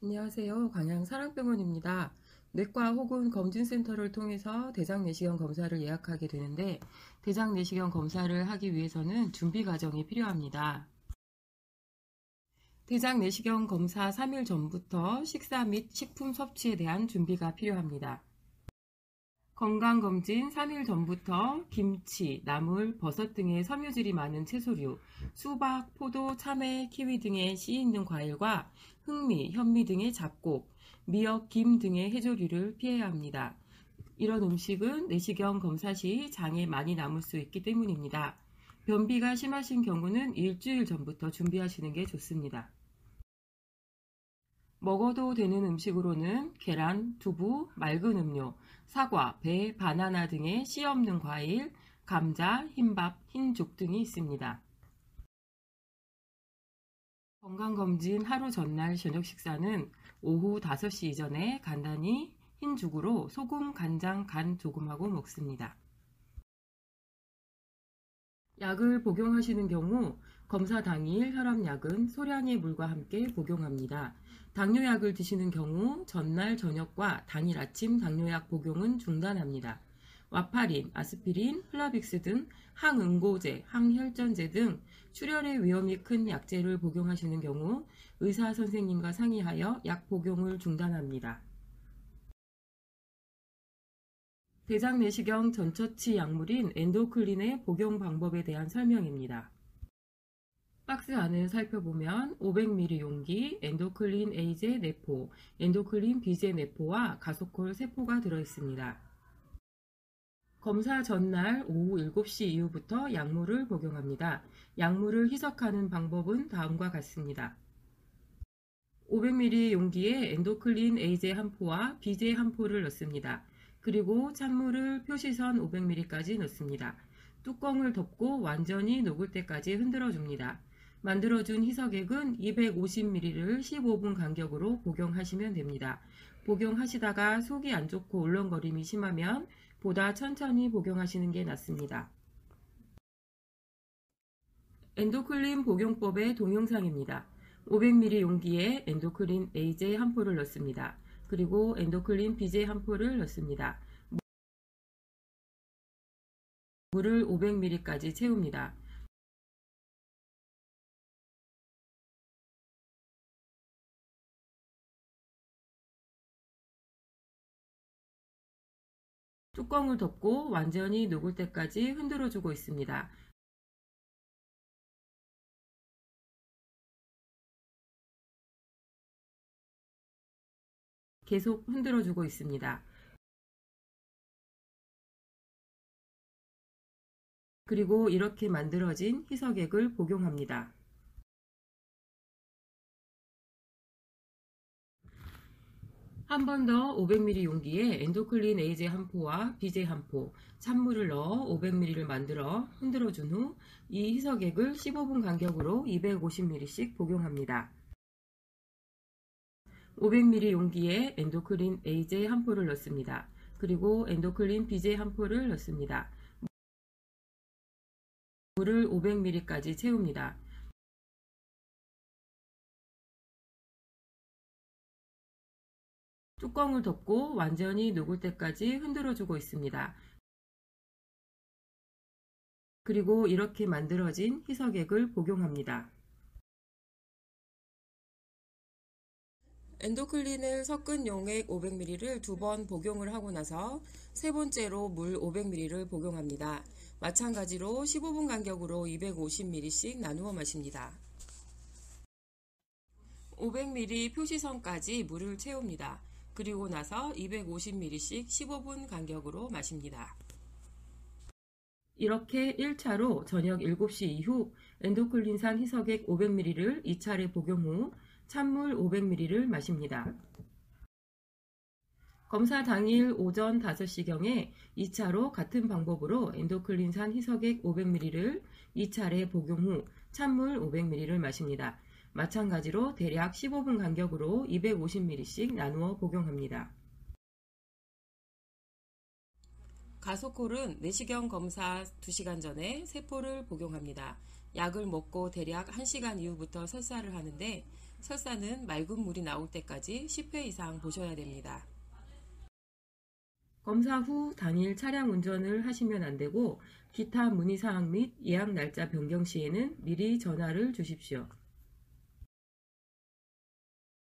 안녕하세요. 광양사랑병원입니다. 내과 혹은 검진센터를 통해서 대장내시경 검사를 예약하게 되는데 대장내시경 검사를 하기 위해서는 준비 과정이 필요합니다. 대장내시경 검사 3일 전부터 식사 및 식품 섭취에 대한 준비가 필요합니다. 건강검진 3일 전부터 김치, 나물, 버섯 등의 섬유질이 많은 채소류, 수박, 포도, 참외, 키위 등의 씨 있는 과일과 흑미, 현미 등의 잡곡, 미역, 김 등의 해조류를 피해야 합니다. 이런 음식은 내시경 검사 시 장에 많이 남을 수 있기 때문입니다. 변비가 심하신 경우는 일주일 전부터 준비하시는 게 좋습니다. 먹어도 되는 음식으로는 계란, 두부, 맑은 음료, 사과, 배, 바나나 등의 씨 없는 과일, 감자, 흰밥, 흰죽 등이 있습니다. 건강검진 하루 전날 저녁 식사는 오후 5시 이전에 간단히 흰죽으로 소금, 간장, 간 조금하고 먹습니다. 약을 복용하시는 경우 검사 당일 혈압약은 소량의 물과 함께 복용합니다. 당뇨약을 드시는 경우 전날 저녁과 당일 아침 당뇨약 복용은 중단합니다. 와파린, 아스피린, 플라빅스 등 항응고제, 항혈전제 등 출혈의 위험이 큰 약제를 복용하시는 경우 의사 선생님과 상의하여 약 복용을 중단합니다. 대장내시경 전처치 약물인 엔도클린의 복용 방법에 대한 설명입니다. 박스 안을 살펴보면 500ml 용기, 엔도클린 A제 내포, 엔도클린 B제 내포와 가소콜 세포가 들어있습니다. 검사 전날 오후 7시 이후부터 약물을 복용합니다. 약물을 희석하는 방법은 다음과 같습니다. 500ml 용기에 엔도클린 A제 한 포와 B제 한 포를 넣습니다. 그리고 찬물을 표시선 500ml까지 넣습니다. 뚜껑을 덮고 완전히 녹을 때까지 흔들어 줍니다. 만들어준 희석액은 250ml를 15분 간격으로 복용하시면 됩니다. 복용하시다가 속이 안 좋고 울렁거림이 심하면 보다 천천히 복용하시는 게 낫습니다. 엔도클린 복용법의 동영상입니다. 500ml 용기에 엔도클린 A제 한 포를 넣습니다. 그리고 엔도클린 B제 한 포를 넣습니다. 물을 500ml까지 채웁니다. 뚜껑을 덮고 완전히 녹을 때까지 흔들어주고 있습니다. 계속 흔들어주고 있습니다. 그리고 이렇게 만들어진 희석액을 복용합니다. 한 번 더 500ml 용기에 엔도클린 A제 한 포와 B제 한 포, 찬물을 넣어 500ml를 만들어 흔들어준 후 이 희석액을 15분 간격으로 250ml씩 복용합니다. 500ml 용기에 엔도클린 A제 한 포를 넣습니다. 그리고 엔도클린 B제 한 포를 넣습니다. 물을 500ml까지 채웁니다. 뚜껑을 덮고 완전히 녹을 때까지 흔들어주고 있습니다. 그리고 이렇게 만들어진 희석액을 복용합니다. 엔도클린을 섞은 용액 500ml를 두 번 복용을 하고 나서 세 번째로 물 500ml를 복용합니다. 마찬가지로 15분 간격으로 250ml씩 나누어 마십니다. 500ml 표시선까지 물을 채웁니다. 그리고 나서 250ml씩 15분 간격으로 마십니다. 이렇게 1차로 저녁 7시 이후 엔도클린산 희석액 500ml를 2차례 복용 후 찬물 500ml를 마십니다. 검사 당일 오전 5시경에 2차로 같은 방법으로 엔도클린산 희석액 500ml를 2차례 복용 후 찬물 500ml를 마십니다. 마찬가지로 대략 15분 간격으로 250ml씩 나누어 복용합니다. 가소콜은 내시경 검사 2시간 전에 세포를 복용합니다. 약을 먹고 대략 1시간 이후부터 설사를 하는데 설사는 맑은 물이 나올 때까지 10회 이상 보셔야 됩니다. 검사 후 당일 차량 운전을 하시면 안 되고 기타 문의사항 및 예약 날짜 변경 시에는 미리 전화를 주십시오.